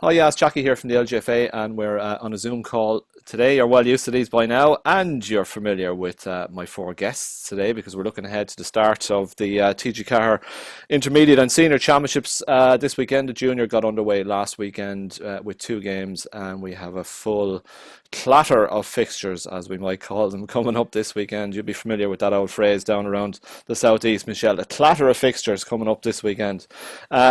Hi, yeah, it's Jackie here from the LGFA, and we're on a Zoom call today. You're well used to these by now, and you're familiar with my four guests today because we're looking ahead to the start of the TG4 Intermediate and Senior Championships this weekend. The junior got underway last weekend with two games, and we have a full clatter of fixtures, as we might call them, coming up this weekend. You'll be familiar with that old phrase down around the southeast, Michelle. A clatter of fixtures coming up this weekend.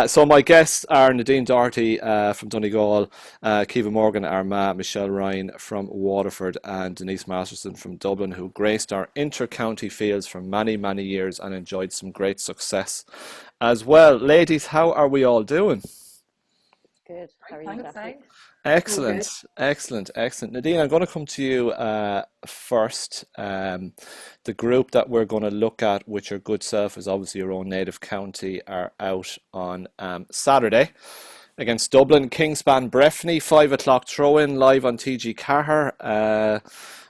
So my guests are Nadine Doherty from Donegal, Caoimhe Morgan, Armagh, Michelle Ryan from Waterford, and Denise Masterson from Dublin, who graced our inter-county fields for many, many years and enjoyed some great success as well. Ladies, how are we all doing? Good. How are you, Jackie? Excellent, excellent, excellent. Nadine, I'm going to come to you first. The group that we're going to look at, which your good self is obviously your own native county, are out on Saturday against Dublin. Kingspan Breffni, 5 o'clock throw-in live on TG4.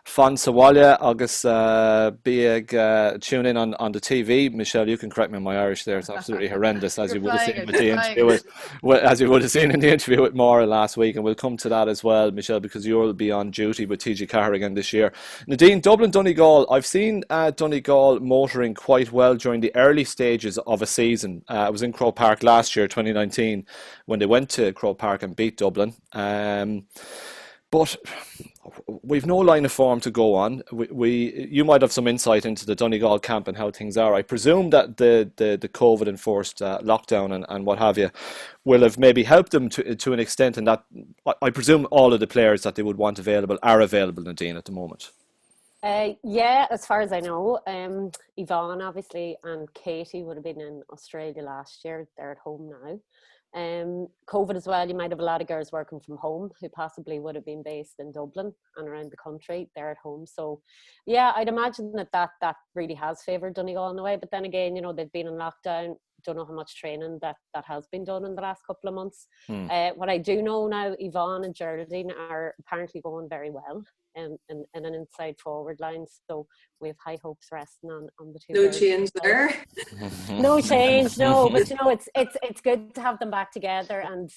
Fan Sawalia, August Biag, tune in on the TV. Michelle, you can correct me on my Irish there. It's absolutely horrendous, as you would have seen with the interview as you would have seen in the interview with Maura last week, and we'll come to that as well, Michelle, because you'll be on duty with TG Carr again this year. Nadine, Dublin, Donegal. I've seen Donegal motoring quite well during the early stages of a season. I was in Croke Park last year, 2019, when they went to Croke Park and beat Dublin. But we've no line of form to go on. You might have some insight into the Donegal camp and how things are. I presume that the COVID enforced lockdown and what have you will have maybe helped them to an extent, and that I presume all of the players that they would want available are available, Nadine, at the moment. Yeah, as far as I know, Yvonne obviously and Katie would have been in Australia last year. They're at home now. COVID as well, you might have a lot of girls working from home who possibly would have been based in Dublin and around the country. They're at home. So yeah, I'd imagine that really has favoured Donegal in a way. But then again, they've been in lockdown. Don't know how much training that has been done in the last couple of months. What I do know now, Yvonne and Geraldine are apparently going very well in an inside forward line. So we have high hopes resting on the two. No change there. No change, no. But it's good to have them back together and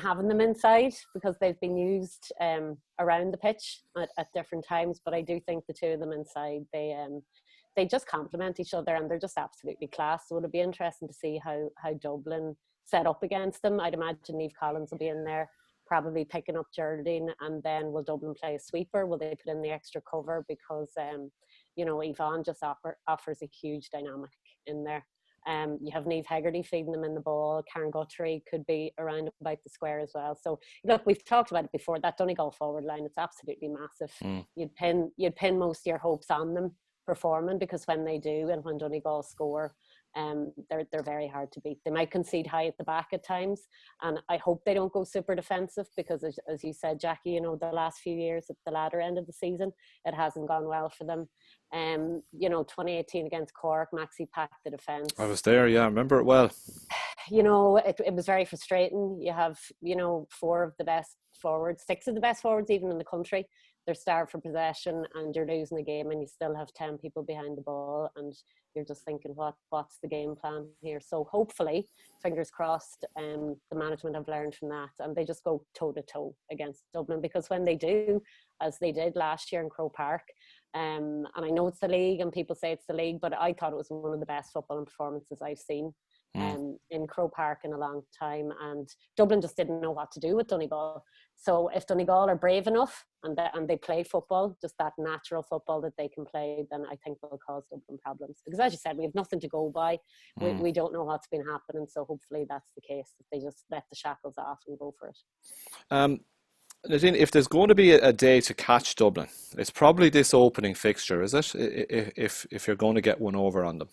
having them inside, because they've been used around the pitch at different times. But I do think the two of them inside, they just complement each other, and they're just absolutely class. So it'll be interesting to see how Dublin set up against them. I'd imagine Niamh Collins will be in there, probably picking up Geraldine, and then will Dublin play a sweeper? Will they put in the extra cover? Because Yvonne just offers a huge dynamic in there. You have Niamh Hegarty feeding them in the ball. Karen Guthrie could be around about the square as well. So look, we've talked about it before. That Donegal forward line, it's absolutely massive. You'd pin most of your hopes on them performing, because when they do, and when Donegal score, they're very hard to beat. They might concede high at the back at times, and I hope they don't go super defensive, because as you said, Jackie, the last few years at the latter end of the season, it hasn't gone well for them. 2018 against Cork, Maxi packed the defence. I was there, yeah, I remember it well. It was very frustrating. You have, four of the best forwards, six of the best forwards even in the country. They're starved for possession, and you're losing the game, and you still have 10 people behind the ball, and you're just thinking, what's the game plan here? So hopefully, fingers crossed, the management have learned from that, and they just go toe to toe against Dublin, because when they do, as they did last year in Croke Park, and I know it's the league and people say it's the league, but I thought it was one of the best footballing performances I've seen in Croke Park in a long time, and Dublin just didn't know what to do with Donegal. So if Donegal are brave enough and they play football, just that natural football that they can play, then I think they'll cause Dublin problems. Because as you said, we have nothing to go by. We don't know what's been happening, so hopefully that's the case, that they just let the shackles off and go for it. Nadine, if there's going to be a day to catch Dublin, it's probably this opening fixture, is it? If you're going to get one over on them.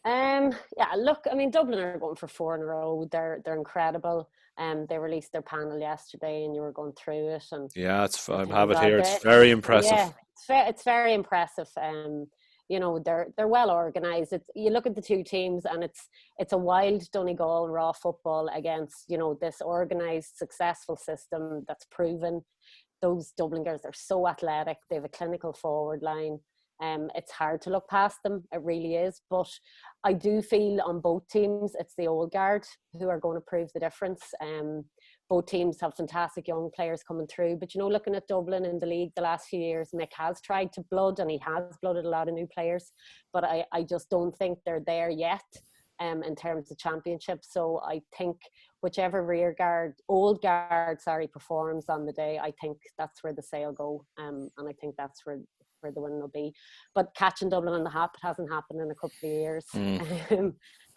Yeah, look, I mean, Dublin are going for 4 in a row. They're incredible. They released their panel yesterday, and you were going through it. And yeah, I have it here. It's very impressive. Yeah, it's very impressive. They're well organised. You look at the two teams, and it's a wild Donegal raw football against this organised, successful system that's proven. Those Dublin girls are so athletic. They have a clinical forward line. It's hard to look past them. It really is. But I do feel on both teams, it's the old guard who are going to prove the difference. both teams have fantastic young players coming through. But, you know, looking at Dublin in the league the last few years, Mick has tried to blood, and he has blooded a lot of new players. But I just don't think they're there yet in terms of championship. So I think whichever old guard, performs on the day, I think that's where the sale go. And I think that's where the win will be. But catching Dublin on the hop, it hasn't happened in a couple of years.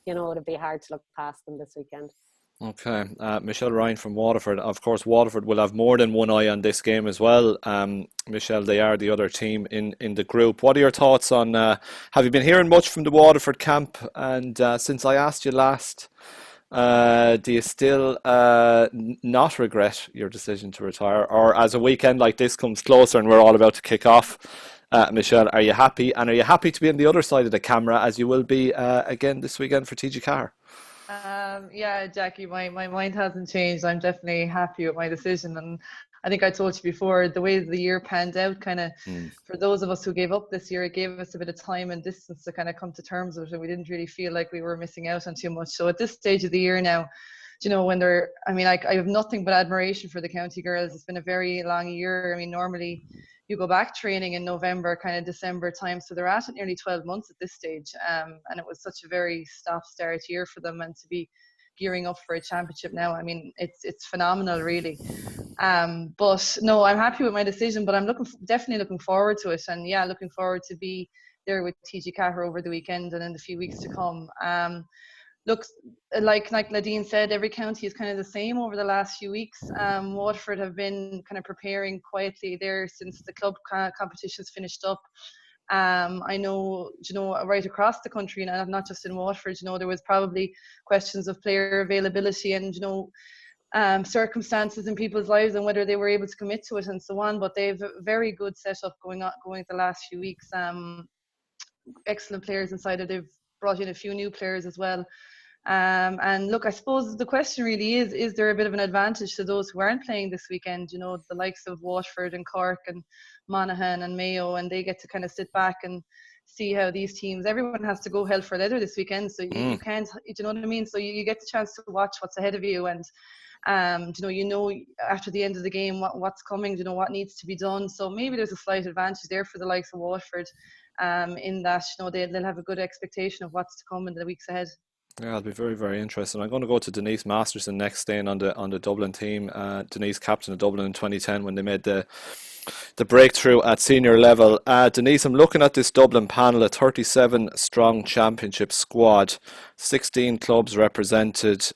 You know, it'd be hard to look past them this weekend. Okay, Michelle Ryan from Waterford. Of course, Waterford will have more than one eye on this game as well. Michelle, they are the other team in the group. What are your thoughts on, have you been hearing much from the Waterford camp? And since I asked you last, do you still not regret your decision to retire? Or as a weekend like this comes closer and we're all about to kick off, Michelle, are you happy? And are you happy to be on the other side of the camera as you will be again this weekend for TG4? Yeah, Jackie, my mind hasn't changed. I'm definitely happy with my decision. And I think I told you before, the way the year panned out, kind of for those of us who gave up this year, it gave us a bit of time and distance to kind of come to terms with it. And we didn't really feel like we were missing out on too much. So at this stage of the year now, you know, when I have nothing but admiration for the county girls. It's been a very long year. I mean, normally you go back training in November, kind of December time. So they're at it nearly 12 months at this stage. And it was such a very stop-start year for them, and to be gearing up for a championship now, I mean, it's phenomenal, really. But no, I'm happy with my decision, but I'm definitely looking forward to it. And yeah, looking forward to be there with TG4 over the weekend and in the few weeks to come. Look, like Nadine said, every county is kind of the same over the last few weeks. Waterford have been kind of preparing quietly there since the club competitions finished up. I know, you know, right across the country, and not just in Waterford, you know, there was probably questions of player availability and, you know, circumstances in people's lives and whether they were able to commit to it and so on. But they've a very good setup going the last few weeks. Excellent players inside it. They've brought in a few new players as well. And look, I suppose the question really is there a bit of an advantage to those who aren't playing this weekend? You know, the likes of Waterford and Cork and Monaghan and Mayo, and they get to kind of sit back and see how these teams, everyone has to go hell for leather this weekend. So you can't, you know what I mean? So you get the chance to watch what's ahead of you, and you know after the end of the game what's coming, you know what needs to be done. So maybe there's a slight advantage there for the likes of Waterford, in that, you know, they'll have a good expectation of what's to come in the weeks ahead. Yeah, it'll be very, very interesting. I'm going to go to Denise Masterson next, staying on the Dublin team. Denise, captain of Dublin in 2010 when they made the breakthrough at senior level. Denise, I'm looking at this Dublin panel, a 37 strong championship squad, 16 clubs represented.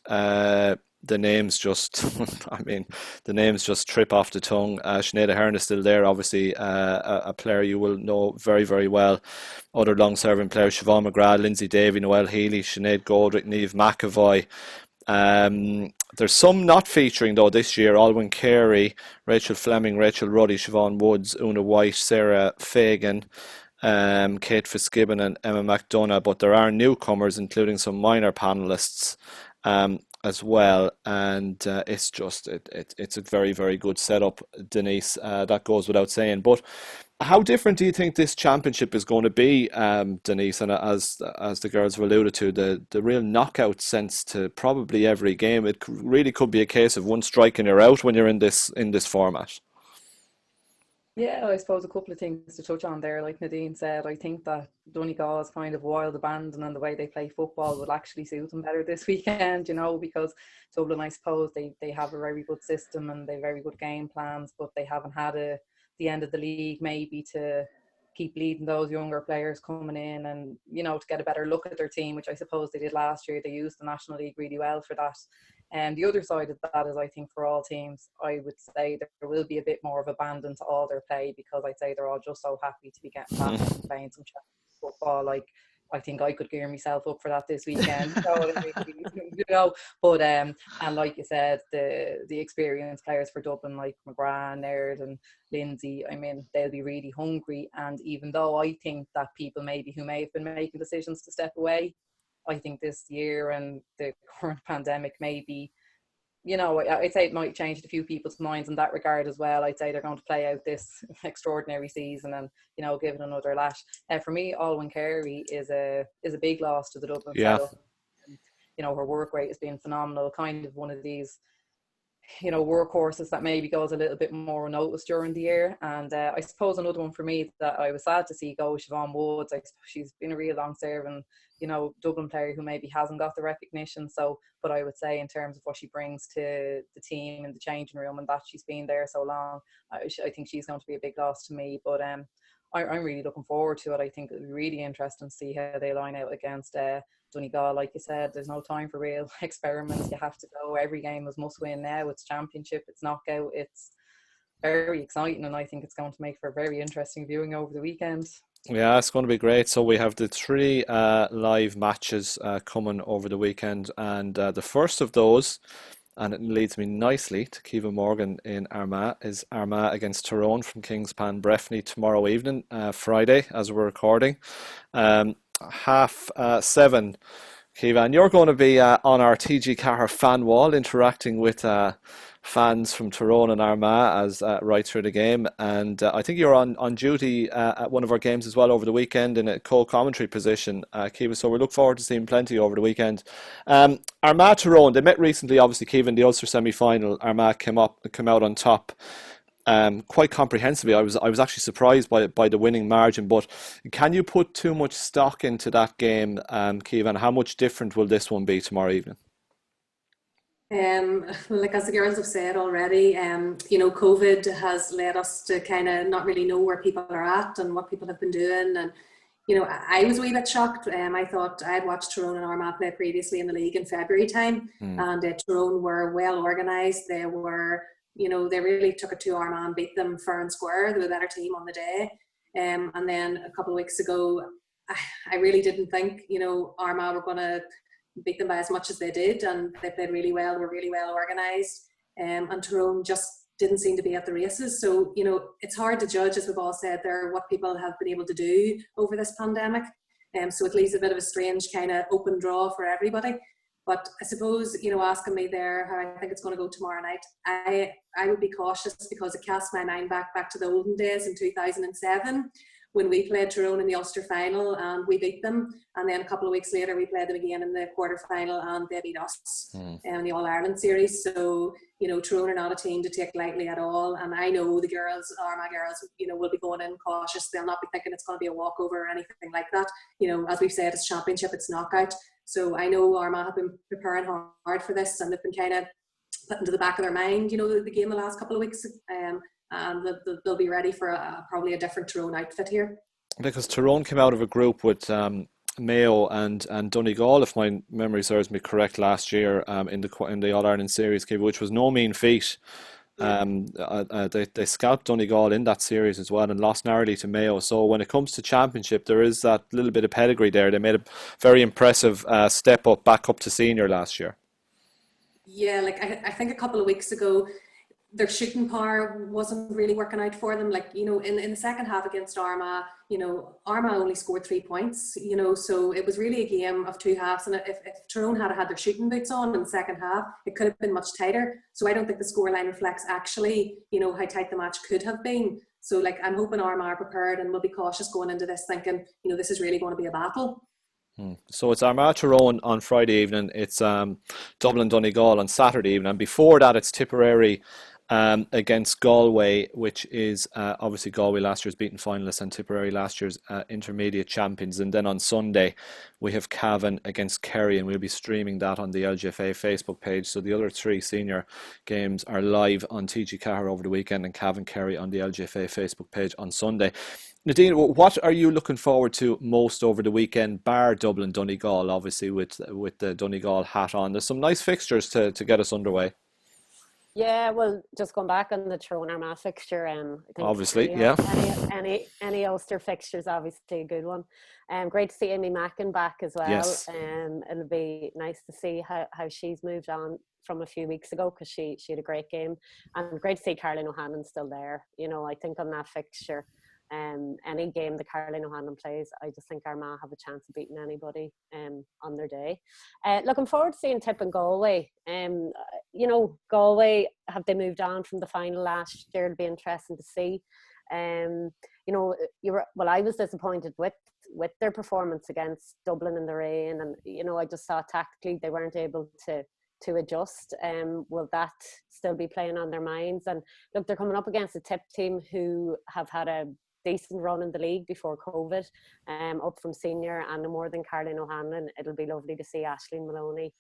The names just, I mean, the names just trip off the tongue. Sinead Ahern is still there, obviously, a player you will know very, very well. Other long-serving players, Siobhan McGrath, Lindsay Davey, Noelle Healy, Sinead Goldrick, Niamh McAvoy. There's some not featuring, though, this year. Alwyn Carey, Rachel Fleming, Rachel Ruddy, Siobhan Woods, Una White, Sarah Fagan, Kate Fitzgibbon and Emma McDonough. But there are newcomers, including some minor panellists, as well, and it's a very, very good setup, Denise. That goes without saying. But how different do you think this championship is going to be, Denise? And as the girls have alluded to, the real knockout sense to probably every game. It really could be a case of one strike and you're out when you're in this format. Yeah, I suppose a couple of things to touch on there. Like Nadine said, I think that Donegal's kind of wild abandon and the way they play football would actually suit them better this weekend, you know, because Dublin, I suppose, they have a very good system and they have very good game plans, but they haven't had the end of the league maybe to keep leading those younger players coming in and, you know, to get a better look at their team, which I suppose they did last year. They used the National League really well for that. And the other side of that is, I think, for all teams, I would say that there will be a bit more of abandon to all their play, because I'd say they're all just so happy to be getting back and playing some football. Like, I think I could gear myself up for that this weekend. So, you know, but and like you said, the experienced players for Dublin, like McGrath, Naird and Lindsay, I mean, they'll be really hungry. And even though I think that people maybe who may have been making decisions to step away, I think this year and the current pandemic maybe, you know, I'd say it might change a few people's minds in that regard as well. I'd say they're going to play out this extraordinary season and, you know, give it another lash. For me, Alwyn Carey is a big loss to the Dublin setup. You know, her work rate has been phenomenal. Kind of one of these workhorses that maybe goes a little bit more unnoticed during the year. And I suppose another one for me that I was sad to see go was Siobhan Woods. She's been a real long serving, Dublin player who maybe hasn't got the recognition. But I would say in terms of what she brings to the team in the changing room and that she's been there so long, I think she's going to be a big loss to me. But I'm really looking forward to it. I think it'll be really interesting to see how they line out against Donegal. Like you said, there's no time for real experiments. You have to go. Every game is must win now. It's championship, it's knockout. It's very exciting, and I think it's going to make for a very interesting viewing over the weekend. Yeah, it's going to be great. So we have the three live matches coming over the weekend, and the first of those, and it leads me nicely to Caoimhe Morgan in Armagh, is Armagh against Tyrone from Kingspan Breffni tomorrow evening, Friday, as we're recording. 7:30, Caoimhe, and you're going to be on our TG4 fan wall interacting with fans from Tyrone and Armagh as right through the game, and I think you're on duty at one of our games as well over the weekend in a co-commentary position, Caoimhe, so we look forward to seeing plenty over the weekend. Armagh Tyrone, they met recently, obviously, Caoimhe, in the Ulster semi-final. Armagh came out on top quite comprehensively. I was actually surprised by the winning margin, but can you put too much stock into that game, Caoimhe, and how much different will this one be tomorrow evening? Like as the girls have said already, COVID has led us to kind of not really know where people are at and what people have been doing. And, I was a wee bit shocked. I thought I had watched Tyrone and Armagh play previously in the league in February time, and Tyrone were well organised. They were, they really took it to Armagh and beat them fair and square. They were the better team on the day. And then a couple of weeks ago, I really didn't think, Armagh were going to beat them by as much as they did, and they played really well. They were really well organised, and Tyrone just didn't seem to be at the races. So it's hard to judge, as we've all said there, what people have been able to do over this pandemic. So it leaves a bit of a strange kind of open draw for everybody. But I suppose, asking me there how I think it's going to go tomorrow night, I would be cautious, because it casts my mind back to the olden days in 2007. When we played Tyrone in the Ulster final and we beat them, and then a couple of weeks later we played them again in the quarter final and they beat us in the All-Ireland series. So, Tyrone are not a team to take lightly at all, and I know the girls, Armagh girls, will be going in cautious. They'll not be thinking it's going to be a walkover or anything like that. As we've said, it's championship, it's knockout. So I know Armagh have been preparing hard for this, and they've been kind of put into the back of their mind, the game the last couple of weeks. And they'll be ready for probably a different Tyrone outfit here. Because Tyrone came out of a group with Mayo and Donegal, if my memory serves me correct, last year in the All-Ireland series, which was no mean feat. They scalped Donegal in that series as well and lost narrowly to Mayo. So when it comes to championship, there is that little bit of pedigree there. They made a very impressive step up back up to senior last year. Yeah, I think a couple of weeks ago, their shooting power wasn't really working out for them. In the second half against Armagh, Armagh only scored 3 points, so it was really a game of two halves. And if Tyrone had had their shooting boots on in the second half, it could have been much tighter. So I don't think the scoreline reflects actually, how tight the match could have been. So I'm hoping Armagh are prepared and will be cautious going into this, thinking, this is really going to be a battle. So it's Armagh Tyrone on Friday evening. It's Dublin Donegal on Saturday evening. And before that, it's Tipperary against Galway, which is obviously Galway last year's beaten finalists and Tipperary last year's intermediate champions. And then on Sunday we have Cavan against Kerry, and we'll be streaming that on the LGFA Facebook page. So the other three senior games are live on TG4 over the weekend, and Cavan Kerry on the LGFA Facebook page on Sunday. Nadine, what are you looking forward to most over the weekend, bar Dublin Donegal, obviously with the Donegal hat on? There's some nice fixtures to get us underway. Yeah, well, just going back on the Tyrone Armagh fixture, I think obviously, any Ulster fixture is obviously a good one. Great to see Amy Mackin back as well. Yes. It'll be nice to see how she's moved on from a few weeks ago, because she had a great game, and great to see Caroline O'Hanlon still there. I think on that fixture, any game that Caroline O'Hanlon plays, I just think Armagh have a chance of beating anybody on their day. Looking forward to seeing Tip and Galway. Galway, have they moved on from the final last year? It'll be interesting to see. I was disappointed with their performance against Dublin in the rain, and I just thought tactically they weren't able to to adjust. Will that still be playing on their minds? And look, they're coming up against a Tip team who have had a decent run in the league before COVID, up from senior, and no more than Caroline O'Hanlon. It'll be lovely to see Aisling Maloney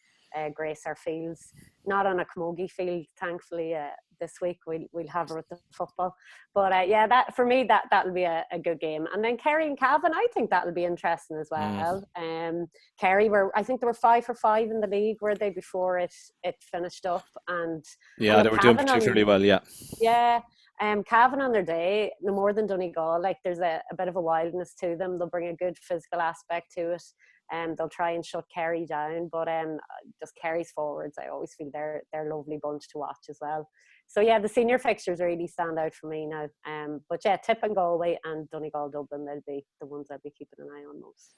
grace our fields, not on a camogie field, thankfully. This week we'll have her at the football, but yeah, that for me that'll be a good game. And then Kerry and Cavan, I think that'll be interesting as well. Kerry I think they were 5 for 5 in the league, were they, before it finished up? And yeah, they were doing particularly well. Yeah. Cavan on their day, no more than Donegal, like there's a bit of a wildness to them. They'll bring a good physical aspect to it, and they'll try and shut Kerry down. But just Kerry's forwards, I always feel they're a lovely bunch to watch as well. So yeah, the senior fixtures really stand out for me now. But yeah, Tip and Galway and Donegal Dublin, they'll be the ones I'll be keeping an eye on most.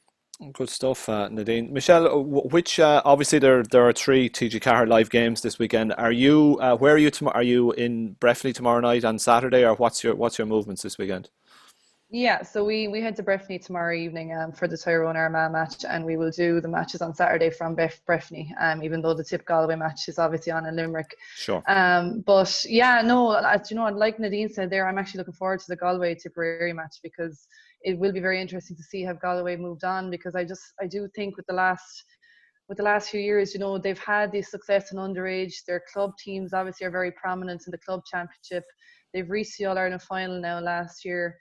Good stuff, Nadine. Michelle, which obviously there are 3 TG4 live games this weekend. Are you where are you tomorrow? Are you in Breffni tomorrow night and Saturday, or what's your movements this weekend? Yeah, so we head to Breffni tomorrow evening for the Tyrone Armagh match, and we will do the matches on Saturday from Breffni, even though the Tip Galway match is obviously on in Limerick. Sure. But yeah, no, you know, like Nadine said there, I'm actually looking forward to the Galway Tipperary match, because it will be very interesting to see how Galway moved on, because I do think with the last few years, you know, they've had this success in underage. Their club teams obviously are very prominent in the club championship. They've reached the All-Ireland final now last year.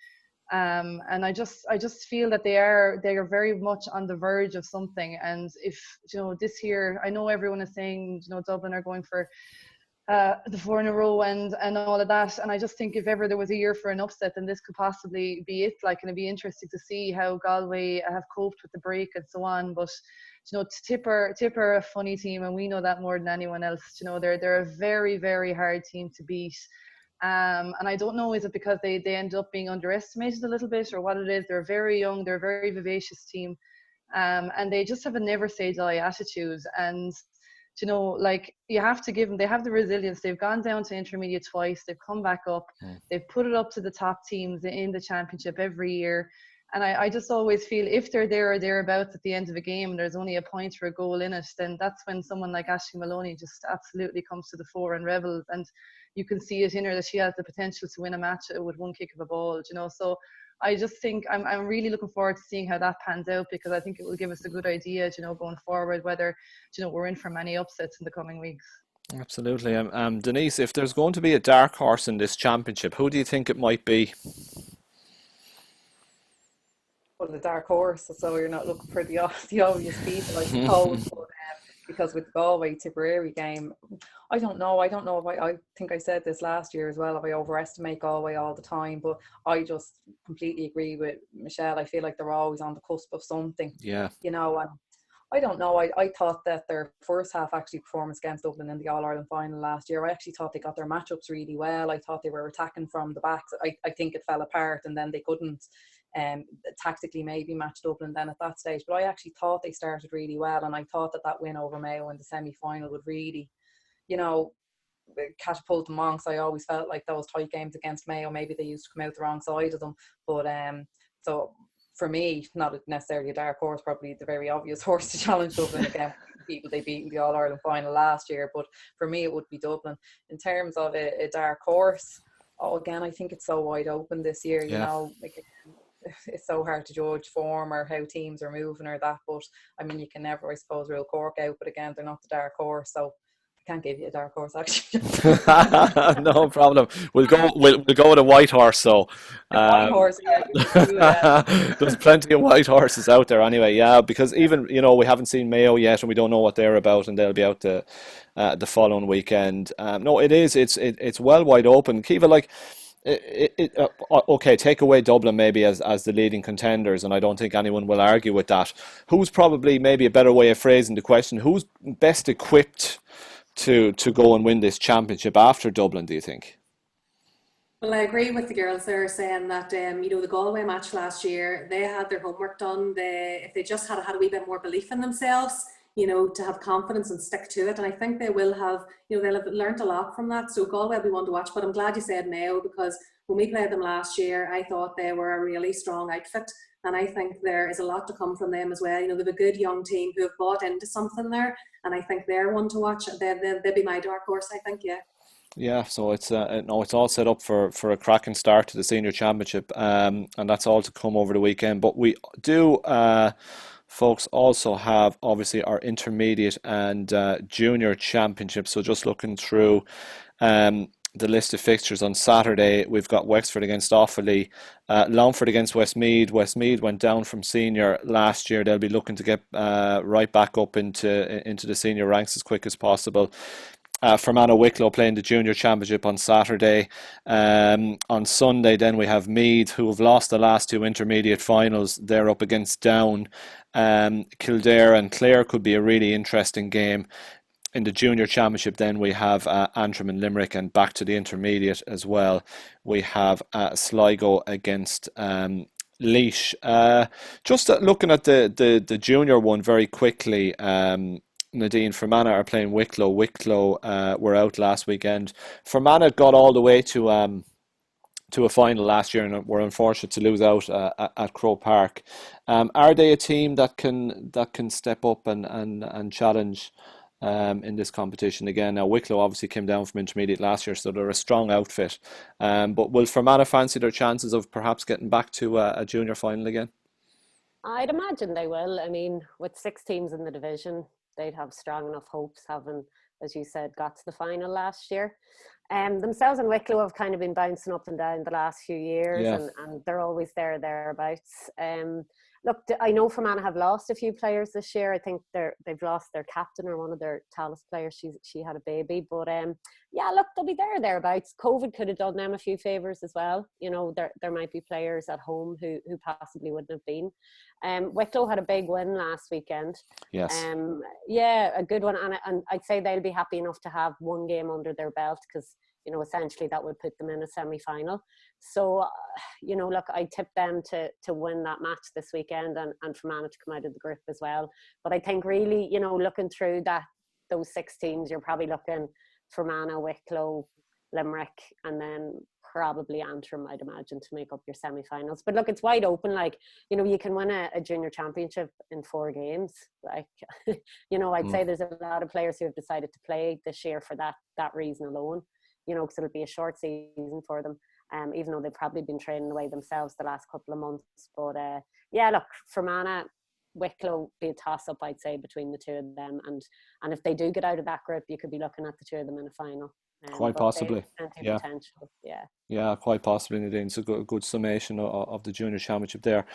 And I just feel that they are very much on the verge of something. And if, you know, this year, I know everyone is saying, you know, Dublin are going for the 4 in a row and all of that. And I just think if ever there was a year for an upset, then this could possibly be it. Like, and it'd be interesting to see how Galway have coped with the break and so on. But, you know, Tipper are a funny team, and we know that more than anyone else. You know, they're a very, very hard team to beat. And I don't know, is it because they end up being underestimated a little bit, or what it is? They're very young, they're a very vivacious team, and they just have a never say die attitude. And, you know, like, you have to give them, they have the resilience. They've gone down to intermediate twice, they've come back up, they've put it up to the top teams in the championship every year. And I just always feel if they're there or thereabouts at the end of a game and there's only a point or a goal in it, then that's when someone like Aisling Maloney just absolutely comes to the fore and revels. And you can see it in her that she has the potential to win a match with one kick of a ball, you know. So I just think I'm really looking forward to seeing how that pans out, because I think it will give us a good idea, you know, going forward, whether, you know, we're in for many upsets in the coming weeks. Absolutely. Denise, if there's going to be a dark horse in this championship, who do you think it might be? Well, the dark horse, so you're not looking for the obvious people, I suppose. But, because with the Galway Tipperary game, I don't know if I think I said this last year as well, if I overestimate Galway all the time, but I just completely agree with Michelle. I feel like they're always on the cusp of something. Yeah. You know, and I don't know, I thought that their first half actually performance against Dublin in the All-Ireland final last year, I actually thought they got their matchups really well. I thought they were attacking from the back. I think it fell apart, and then they couldn't tactically maybe match Dublin then at that stage. But I actually thought they started really well, and I thought that win over Mayo in the semi-final would really, you know, catapult them on. Because I always felt like those tight games against Mayo, maybe they used to come out the wrong side of them. But so for me, not necessarily a dark horse, probably the very obvious horse to challenge Dublin again. People they beat in the All-Ireland final last year, but for me it would be Dublin. In terms of a dark horse, again, I think it's so wide open this year. You know, like, it's so hard to judge form or how teams are moving or that, but I mean, you can never, I suppose, rule Cork out, but again, they're not the dark horse, so I can't give you a dark horse actually. No problem. We'll go with a white horse. So white horse, yeah, you can do that. There's plenty of white horses out there anyway. Yeah, because even, you know, we haven't seen Mayo yet, and we don't know what they're about, and they'll be out the following weekend. No, it's well wide open. Kiva, like, okay, take away Dublin maybe as the leading contenders, and I don't think anyone will argue with that. Who's probably, maybe a better way of phrasing the question, who's best equipped to go and win this championship after Dublin, do you think? Well, I agree with the girls there saying that, you know, the Galway match last year, they had their homework done. If they just had a wee bit more belief in themselves, you know, to have confidence and stick to it. And I think they will have, you know, they'll have learned a lot from that. So Galway will be one to watch, but I'm glad you said Mayo, because when we played them last year, I thought they were a really strong outfit. And I think there is a lot to come from them as well. You know, they have a good young team who have bought into something there, and I think they're one to watch. They'll be my dark horse, I think, yeah. Yeah, so it's no, it's all set up for a cracking start to the senior championship, and that's all to come over the weekend. But we do, folks, also have obviously our intermediate and junior championship. So just looking through the list of fixtures on Saturday, we've got Wexford against Offaly, Longford against Westmeath. Westmeath went down from senior last year. They'll be looking to get right back up into the senior ranks as quick as possible. Fermanagh Wicklow playing the junior championship on Saturday. On Sunday, then we have Meath, who have lost the last two intermediate finals. They're up against Down. Kildare and Clare could be a really interesting game. In the junior championship, then we have Antrim and Limerick, and back to the intermediate as well. We have Sligo against Laois. Just looking at the junior one very quickly. Nadine, Fermanagh are playing Wicklow. Wicklow were out last weekend. Fermanagh got all the way to a final last year and were unfortunate to lose out at Croke Park. Are they a team that can step up and challenge in this competition again? Now, Wicklow obviously came down from intermediate last year, so they're a strong outfit. But will Fermanagh fancy their chances of perhaps getting back to a junior final again? I'd imagine they will. I mean, with 6 teams in the division, they'd have strong enough hopes, having, as you said, got to the final last year. Themselves and Wicklow have kind of been bouncing up and down the last few years, Yeah. and they're always thereabouts. Look, I know Fermanagh have lost a few players this year. I think they've lost their captain, or one of their tallest players. She had a baby, but yeah, look, they'll be thereabouts. COVID could have done them a few favours as well. You know, there might be players at home who possibly wouldn't have been. Wicklow had a big win last weekend. Yes. Yeah, a good one, and I'd say they'll be happy enough to have one game under their belt, because, you know, essentially that would put them in a semi-final. So, you know, look, I tip them to win that match this weekend, and Fermanagh to come out of the group as well. But I think really, you know, looking through those 6 teams, you're probably looking Fermanagh, Wicklow, Limerick, and then probably Antrim, I'd imagine, to make up your semi-finals. But look, it's wide open. Like, you know, you can win a junior championship in 4 games. Like, you know, I'd say there's a lot of players who have decided to play this year for that reason alone, you know, because it'll be a short season for them, even though they've probably been training away themselves the last couple of months. But yeah, look, Fermanagh, Wicklow be a toss-up, I'd say, between the two of them. And if they do get out of that group, you could be looking at the two of them in a final. Quite possibly. Yeah. Potential. Yeah. Yeah, quite possibly, Nadine. It's a good summation of the junior championship there.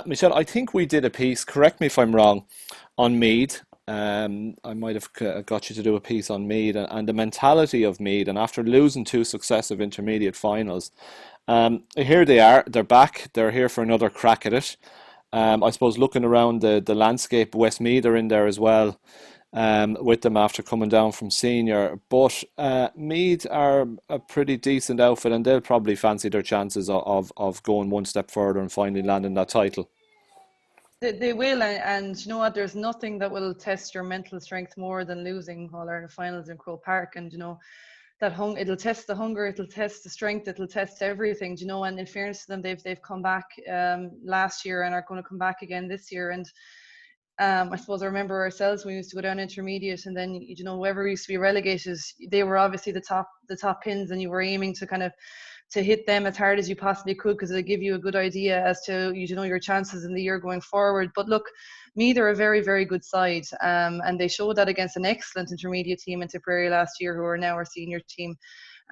Michelle, I think we did a piece, correct me if I'm wrong, on Meath. I might have got you to do a piece on Meath and the mentality of Meath. And after losing 2 successive intermediate finals, here they are. They're back. They're here for another crack at it. I suppose looking around the landscape, Westmeath are in there as well. With them after coming down from senior, but Meath are a pretty decent outfit, and they'll probably fancy their chances of going one step further and finally landing that title. They will, and you know what? There's nothing that will test your mental strength more than losing All-Ireland finals in Croke Park, and you know that it'll test the hunger, it'll test the strength, it'll test everything. You know, and in fairness to them, they've come back last year and are going to come back again this year, and. I suppose I remember ourselves, we used to go down intermediate, and then, you know, whoever used to be relegated, they were obviously the top pins, and you were aiming to kind of to hit them as hard as you possibly could, because it'll give you a good idea as to, you know, your chances in the year going forward. But look, Meath are a very, very good side, and they showed that against an excellent intermediate team in Tipperary last year, who are now our senior team.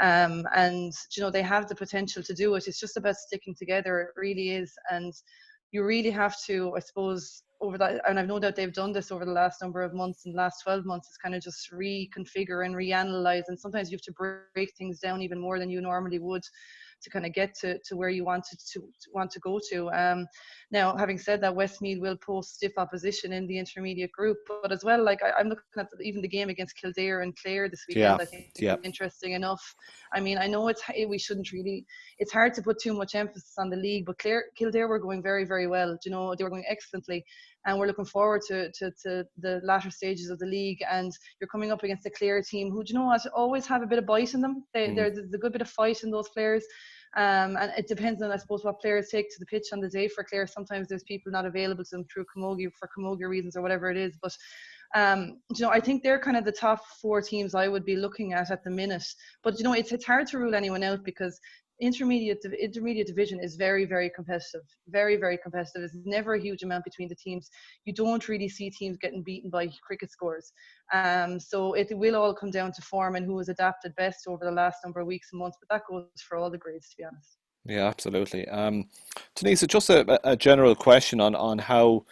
And you know, they have the potential to do it. It's just about sticking together. It really is. And you really have to, I suppose, over that, and I've no doubt they've done this over the last number of months, and the last 12 months, is kind of just reconfigure and reanalyze. And sometimes you have to break things down even more than you normally would to kind of get to where you want to go to. Now, having said that, Westmeath will post stiff opposition in the intermediate group, but as well, like I'm looking at even the game against Kildare and Clare this weekend. I think it's interesting enough. I mean, I know we shouldn't really. It's hard to put too much emphasis on the league, but Kildare were going very, very well. You know, they were going excellently. and we're looking forward to the latter stages of the league. And you're coming up against a Clare team who, do you know what, always have a bit of bite in them. There's a good bit of fight in those players. And it depends on, I suppose, what players take to the pitch on the day. For Clare, sometimes there's people not available to them through camogie for camogie reasons or whatever it is. But you know, I think they're kind of the top 4 teams I would be looking at the minute. But you know, it's hard to rule anyone out, because intermediate division is very, very competitive. Very, very competitive. There's never a huge amount between the teams. You don't really see teams getting beaten by cricket scores. So it will all come down to form and who has adapted best over the last number of weeks and months. But that goes for all the grades, to be honest. Yeah, absolutely. Denise, just a general question on how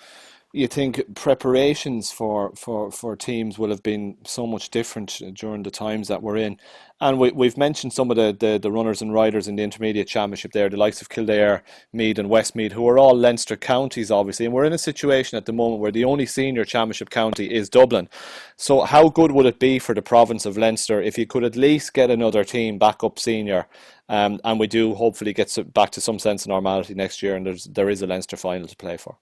you think preparations for teams will have been so much different during the times that we're in. And we've mentioned some of the runners and riders in the intermediate championship there, the likes of Kildare, Meath and Westmeath, who are all Leinster counties, obviously. And we're in a situation at the moment where the only senior championship county is Dublin. So how good would it be for the province of Leinster if you could at least get another team back up senior? And we do hopefully get back to some sense of normality next year, and there is a Leinster final to play for.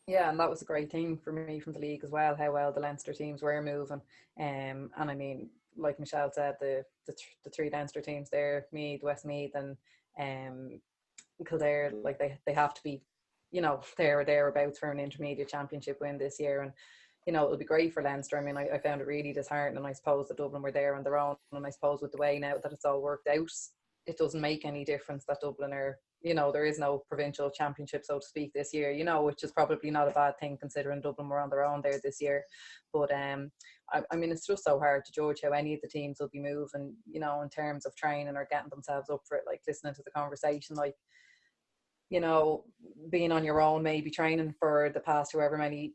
Yeah, and that was a great thing for me from the league as well, how well the Leinster teams were moving. And I mean, like Michelle said, the 3 Leinster teams there, Meath, Westmeath and Kildare, like they have to be, you know, there or thereabouts for an intermediate championship win this year. And, you know, it'll be great for Leinster. I mean, I found it really disheartening. I suppose that Dublin were there on their own, and I suppose with the way now that it's all worked out, it doesn't make any difference that Dublin are, you know, there is no provincial championship, so to speak, this year, you know, which is probably not a bad thing considering Dublin were on their own there this year. But I mean, it's just so hard to judge how any of the teams will be moving, you know, in terms of training or getting themselves up for it. Like listening to the conversation, like, you know, being on your own, maybe training for the past however many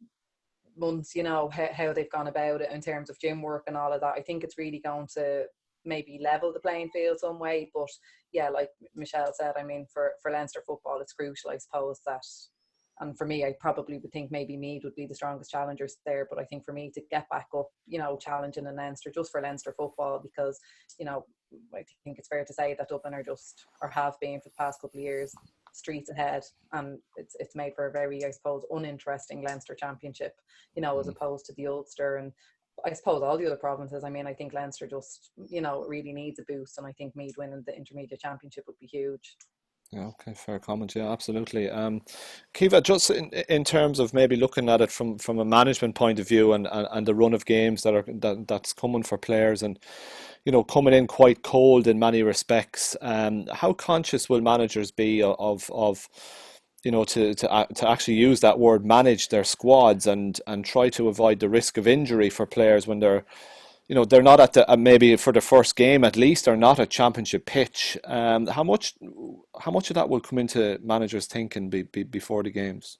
months, you know, how they've gone about it in terms of gym work and all of that. I think it's really going to maybe level the playing field some way. But yeah, like Michelle said, I mean, for Leinster football, it's crucial, I suppose, that, and for me, I probably would think maybe Meath would be the strongest challengers there, but I think for me to get back up, you know, challenging in Leinster, just for Leinster football, because, you know, I think it's fair to say that Dublin are just, or have been for the past couple of years, streets ahead, and it's made for a very, I suppose, uninteresting Leinster championship, you know, as opposed to the Ulster and I suppose all the other provinces. I mean, I think Leinster just, you know, really needs a boost, and I think Meath winning the intermediate championship would be huge. Yeah, okay, fair comment. Yeah, absolutely. Kiva, just in terms of maybe looking at it from a management point of view and the run of games that's coming for players, and you know, coming in quite cold in many respects. How conscious will managers be of you know, to actually use that word, manage their squads and try to avoid the risk of injury for players when they're, you know, they're not at the maybe for the first game at least, are not a championship pitch. How much of that will come into managers' thinking before the games?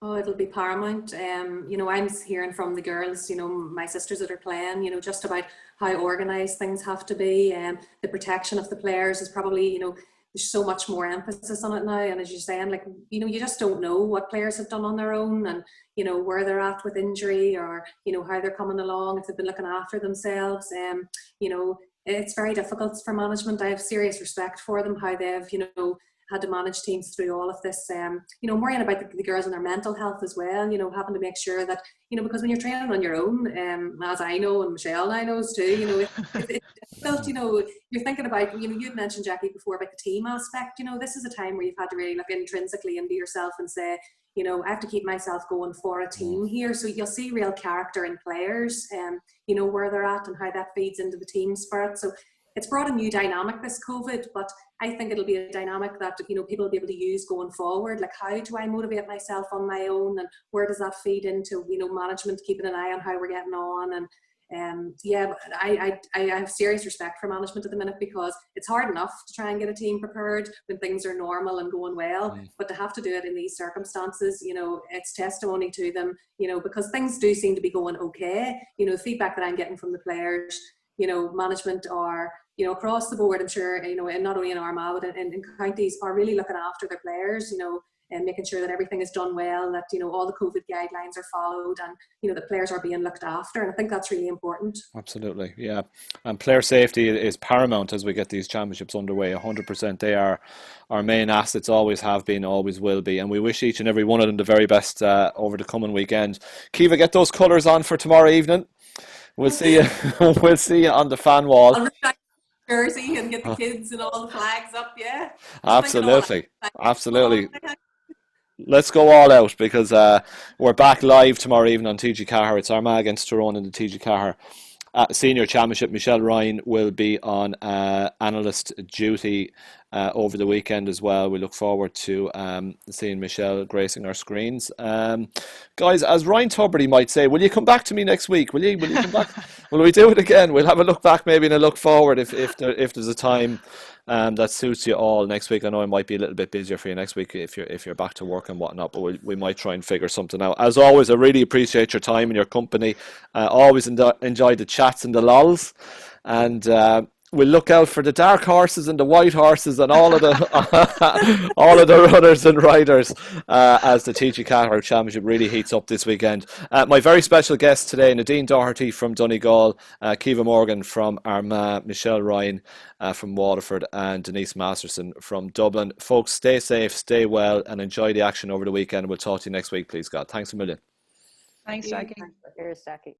Oh, it'll be paramount. You know, I'm hearing from the girls, you know, my sisters that are playing, you know, just about how organised things have to be, and the protection of the players is probably, you know, there's so much more emphasis on it now. And as you're saying, like, you know, you just don't know what players have done on their own, and, you know, where they're at with injury, or, you know, how they're coming along, if they've been looking after themselves. You know, it's very difficult for management. I have serious respect for them, how they've, you know, had to manage teams through all of this. You know, I'm worrying about the girls and their mental health as well, you know, having to make sure that, you know, because when you're training on your own, as I know, and Michelle and I knows too, you know, it's difficult, you know, you're thinking about, you know, you'd mentioned, Jackie, before about the team aspect. You know, this is a time where you've had to really look intrinsically into yourself and say, you know, I have to keep myself going for a team here. So you'll see real character in players, you know, where they're at and how that feeds into the team spirit. So it's brought a new dynamic, this COVID, but I think it'll be a dynamic that, you know, people will be able to use going forward. Like, how do I motivate myself on my own, and where does that feed into, you know, management keeping an eye on how we're getting on? And yeah, I have serious respect for management at the minute, because it's hard enough to try and get a team prepared when things are normal and going well, but to have to do it in these circumstances, you know, it's testimony to them, you know, because things do seem to be going okay. You know, the feedback that I'm getting from the players, you know, management are, you know, across the board, I'm sure, you know, and not only in Armagh, but in counties, are really looking after their players. You know, and making sure that everything is done well, that, you know, all the COVID guidelines are followed, and, you know, the players are being looked after. And I think that's really important. Absolutely, yeah. And player safety is paramount as we get these championships underway. 100%. They are our main assets, always have been, always will be. And we wish each and every one of them the very best over the coming weekend. Caoimhe, get those colours on for tomorrow evening. We'll see you. We'll see you on the fan wall. I'll retract the jersey and get the kids and all the flags up. Yeah, absolutely, absolutely. Let's go all out, because we're back live tomorrow evening on TG4. It's Armagh against Tyrone in the TG4 Senior Championship. Michelle Ryan will be on analyst duty over the weekend as well. We look forward to seeing Michelle gracing our screens. Guys, as Ryan Tubridy might say, will you come back to me next week? Will you come back? Will we do it again? We'll have a look back maybe and a look forward if there's a time that suits you all next week. I know it might be a little bit busier for you next week if you're back to work and whatnot, but we might try and figure something out. As always, I really appreciate your time and your company. Always enjoy the chats and the lols, and we'll look out for the dark horses and the white horses and all of the all of the runners and riders as the TG4 Championship really heats up this weekend. My very special guests today: Nadine Doherty from Donegal, Caoimhe Morgan from Armagh, Michelle Ryan from Waterford, and Denise Masterson from Dublin. Folks, stay safe, stay well, and enjoy the action over the weekend. We'll talk to you next week, please God. Thanks a million. Thanks, Jackie. Here's Jackie.